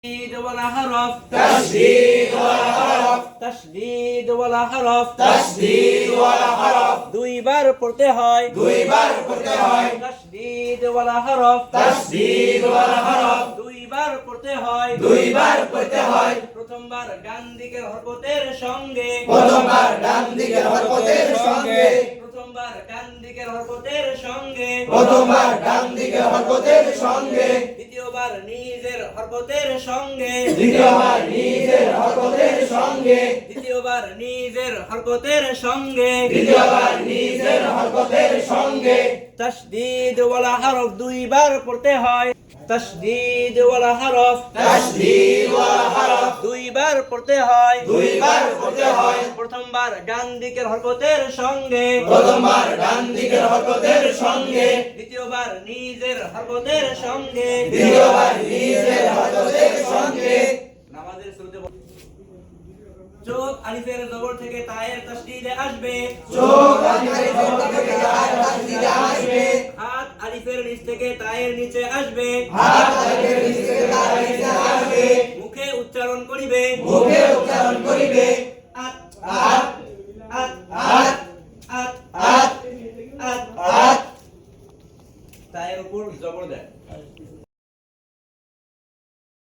تشديد ولا حرف تشديد ولا حرف تشديد ولا حرف تشديد ولا حرف দুইবার পড়তে হয় দুইবার পড়তে হয় تشديد ولا حرف تشديد ولا حرف দুইবার পড়তে হয় দুইবার পড়তে হয় প্রথমবার ডান দিকের হরকতের সঙ্গে প্রথমবার ডান দিকের হরকতের সঙ্গে প্রথমবার ডান দিকের হরকতের সঙ্গে প্রথমবার ডান দিকের হরকতের সঙ্গে দ্বিতীয়বার নিজের হরকতের সঙ্গে দ্বিতীয়বার নিজের হরকতের সঙ্গে দ্বিতীয়বার নিজের হরকতের সঙ্গে দ্বিতীয়বার নিজের হরকতের সঙ্গে তশদীদ ওয়ালা হরফ দুইবার পড়তে হয় তশদীদ ওয়ালা হরফ তাশদীদ ওয়ালা হরফ দুইবার পড়তে হয় দুইবার পড়তে হয় প্রথমবার ডান দিকের হরকতের সঙ্গে প্রথমবার ডান দিকের হরকতের সঙ্গে দ্বিতীয়বার নিজের হরকতের সঙ্গে দ্বিতীয়বার নিজের হরকতের সঙ্গে নামাজের শুরুতে চোখ আলিফের জবর থেকে তায়ের তাসদীদে আসবে চোখ আলিফের জবর থেকে তায়ের তাসদীদে আসবে হাত আলিফের নিচ থেকে তায়ের নিচে আসবে হাত